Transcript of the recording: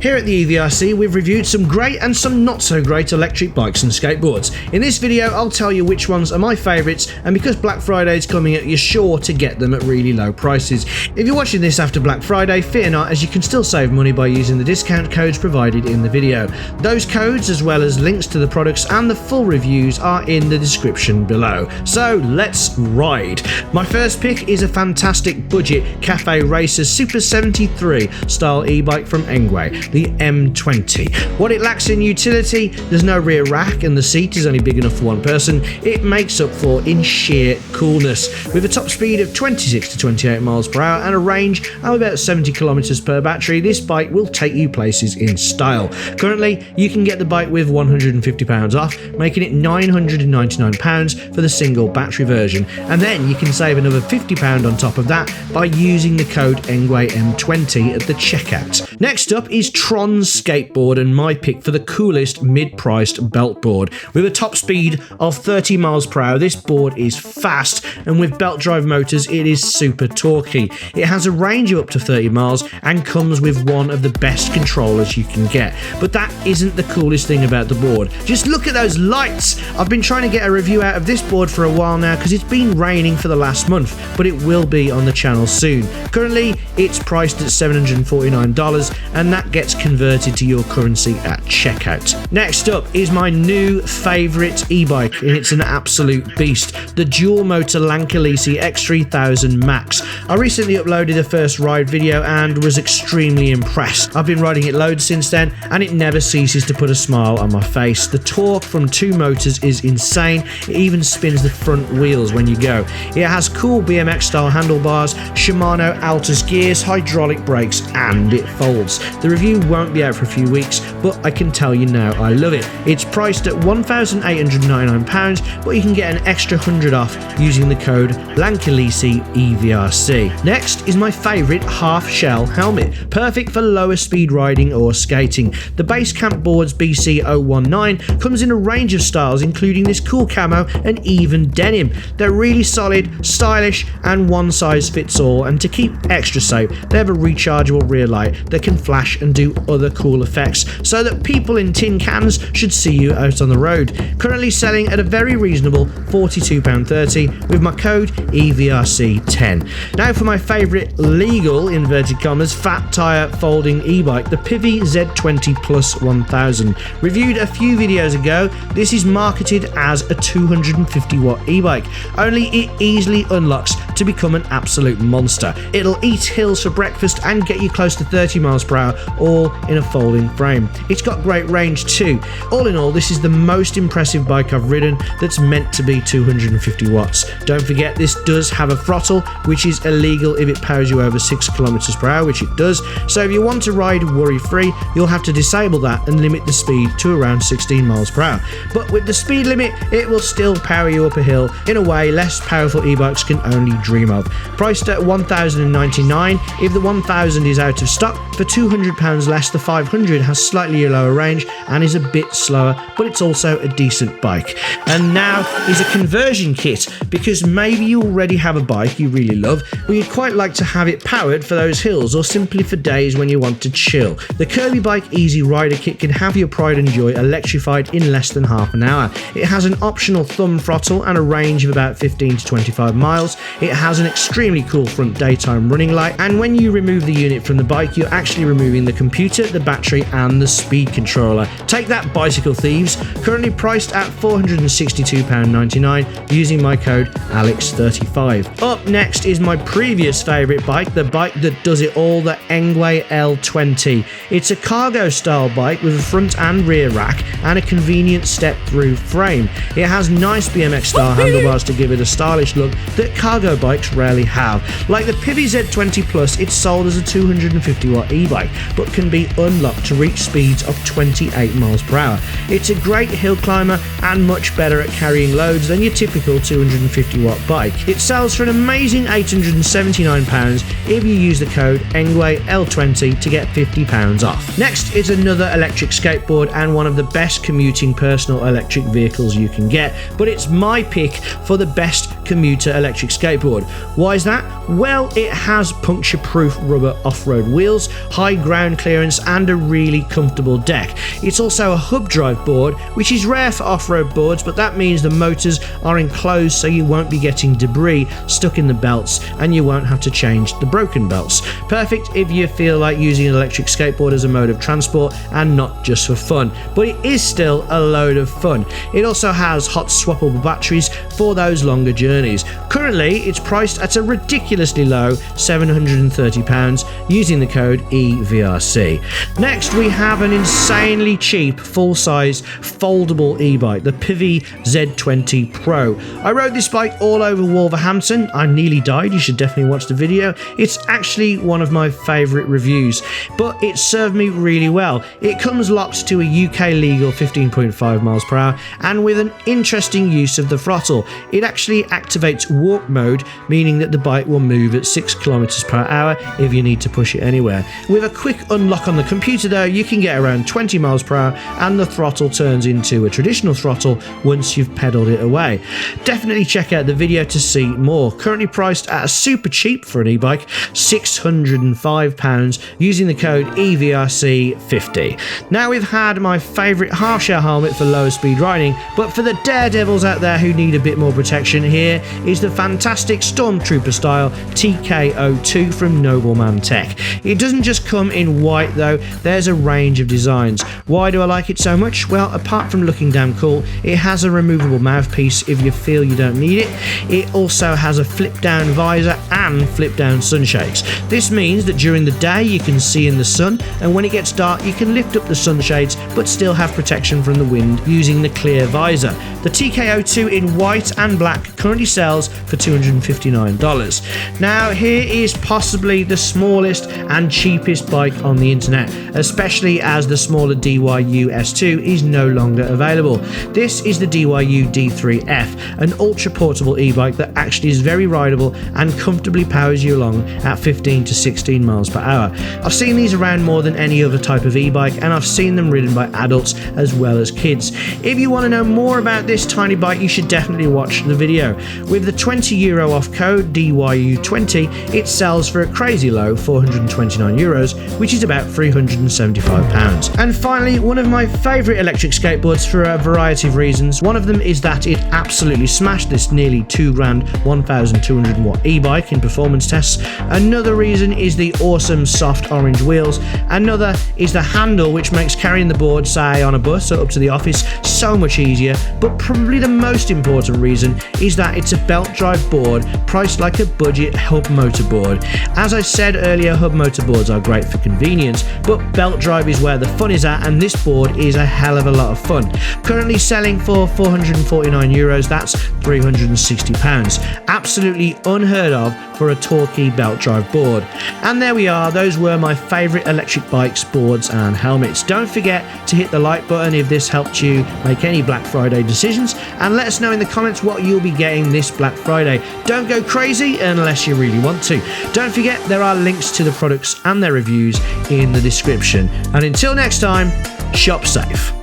Here at the EVRC, we've reviewed some great and some not so great electric bikes and skateboards. In this video, I'll tell you which ones are my favourites, and because Black Friday is coming, you're sure to get them at really low prices. If you're watching this after Black Friday, fear not, as you can still save money by using the discount codes provided in the video. Those codes, as well as links to the products and the full reviews, are in the description below. So let's ride. My first pick is a fantastic budget Cafe Racer Super 73 style e-bike from Engwe, the M20. What it lacks in utility, there's no rear rack and the seat is only big enough for one person, it makes up for in sheer coolness. With a top speed of 26 to 28 miles per hour and a range of about 70 kilometers per battery, this bike will take you places in style. Currently, you can get the bike with £150 off, making it £999 for the single battery version, and then you can save another £50 on top of that by using the code Engwe M20 at the checkout. Next up is Tron Skateboard, and my pick for the coolest mid-priced belt board. With a top speed of 30 miles per hour, this board is fast, and with belt drive motors, it is super torquey. It has a range of up to 30 miles and comes with one of the best controllers you can get. But that isn't the coolest thing about the board. Just look at those lights! I've been trying to get a review out of this board for a while now because it's been raining for the last month, but it will be on the channel soon. Currently, it's priced at $749, and that gets converted to your currency at checkout. Next up is my new favourite e-bike, and it's an absolute beast, the dual motor Lankeleisi X3000 Max. I recently uploaded the first ride video and was extremely impressed. I've been riding it loads since then, and it never ceases to put a smile on my face. The torque from two motors is insane. It even spins the front wheels when you go. It has cool BMX style handlebars, Shimano Altus gears, hydraulic brakes, and it folds. The review won't be out for a few weeks, but I can tell you now I love it. It's priced at £1,899, but you can get an extra 100 off using the code Lankeleisievrc. Next is my favourite half shell helmet, perfect for lower speed riding or skating. The BaseCamp Boards BC19 comes in a range of styles, including this cool camo and even denim. They're really solid, stylish, and one size fits all, and to keep extra safe, they have a rechargeable rear light that can flash and do other cool effects, so that people in tin cans should see you out on the road. Currently selling at a very reasonable £42.30 with my code EVRC10. Now for my favourite legal, inverted commas, fat tyre folding e-bike, the Pivi Z20 Plus 1000. Reviewed a few videos ago, this is marketed as a 250 watt e-bike, only it easily unlocks to become an absolute monster. It'll eat hills for breakfast and get you close to 30 miles per hour, all in a folding frame. It's got great range too. All in all, this is the most impressive bike I've ridden that's meant to be 250 watts. Don't forget, this does have a throttle, which is illegal if it powers you over 6 kilometers per hour, which it does. So if you want to ride worry-free, you'll have to disable that and limit the speed to around 16 miles per hour. But with the speed limit, it will still power you up a hill in a way less powerful e-bikes can only dream of. Priced at $1,099, if the 1000 is out of stock, for £200 less, the 500 has slightly lower range and is a bit slower, but it's also a decent bike. And now is a conversion kit, because maybe you already have a bike you really love, but you'd quite like to have it powered for those hills or simply for days when you want to chill. The Kirby Bike Easy Rider Kit can have your pride and joy electrified in less than half an hour. It has an optional thumb throttle and a range of about 15 to 25 miles. It has an extremely cool front daytime running light, and when you remove the unit from the bike, you're actually removing the computer, the battery, and the speed controller. Take that, bicycle thieves! Currently priced at £462.99 using my code ALEX35. Up next is my previous favourite bike, the bike that does it all, the Engwe L20. It's a cargo style bike with a front and rear rack and a convenient step-through frame. It has nice BMX style handlebars to give it a stylish look that cargo bikes rarely have. Like the Pivi Z20 Plus, it's sold as a 250 watt e-bike, but can be unlocked to reach speeds of 28 miles per hour. It's a great hill climber and much better at carrying loads than your typical 250 watt bike. It sells for an amazing £879 if you use the code Engwe L20 to get £50 off. Next is another electric skateboard and one of the best commuting personal electric vehicles you can get, but it's my pick for the best commuter electric skateboard. Why is that? Well, it has puncture-proof rubber off-road wheels, high ground clearance clearance and a really comfortable deck. It's also a hub drive board, which is rare for off-road boards, but that means the motors are enclosed so you won't be getting debris stuck in the belts and you won't have to change the broken belts. Perfect if you feel like using an electric skateboard as a mode of transport and not just for fun, but it is still a load of fun. It also has hot swappable batteries for those longer journeys. Currently it's priced at a ridiculously low £730 using the code EVRC. Next we have an insanely cheap full-size foldable e-bike, the Pivi Z20 Pro. I rode this bike all over Wolverhampton. I nearly died. You should definitely watch the video. It's actually one of my favourite reviews, but it served me really well. It comes locked to a UK legal 15.5 miles per hour and with an interesting use of the throttle. It actually activates walk mode, meaning that the bike will move at 6 kilometers per hour if you need to push it anywhere. With a quick unlock on the computer though, you can get around 20 miles per hour and the throttle turns into a traditional throttle once you've pedalled it away. Definitely check out the video to see more. Currently priced at a super cheap for an e-bike, £605 using the code EVRC50. Now we've had my favourite half-shell helmet for lower speed riding, but for the daredevils out there who need a bit more protection, here is the fantastic Stormtrooper style TK02 from Noblemantech. It doesn't just come in white though, there's a range of designs. Why do I like it so much? Well, apart from looking damn cool, it has a removable mouthpiece if you feel you don't need it. It also has a flip down visor and flip down sunshades. This means that during the day you can see in the sun, and when it gets dark you can lift up the sunshades but still have protection from the wind using the clear visor. The TK02 in white and black currently sells for $259. Now here is possibly the smallest and cheapest bike on the internet, especially as the smaller DYU S2 is no longer available. This is the DYU D3F, an ultra portable e-bike that actually is very rideable and comfortably powers you along at 15 to 16 miles per hour. I've seen these around more than any other type of e-bike, and I've seen them ridden by adults as well as kids. If you want to know more about this tiny bike, you should definitely watch the video. With the €20 off code DYU20, it sells for a crazy low €429, which is about £375. And finally, one of my favourite electric skateboards for a variety of reasons. One of them is that it absolutely smashed this nearly £2,000 1,200 watt e-bike in performance tests. Another reason is the awesome soft orange wheels. Another is the handle, which makes carrying the board, say on a bus or up to the office, so much easier. But probably the most important reason is that it's a belt drive board priced like a budget hub motor board. As I said earlier, hub motor boards are great for convenience, but belt drive is where the fun is at, and this board is a hell of a lot of fun. Currently selling for €449, that's £360. Absolutely unheard of for a Torquay belt drive board. And there we are, those were my favourite electric bikes, boards and helmets. Don't forget to hit the like button if this helped you make any Black Friday decisions, and let us know in the comments what you'll be getting this Black Friday. Don't go crazy unless you really want to. Don't forget there are links to the products and their reviews in the description. And until next time, shop safe.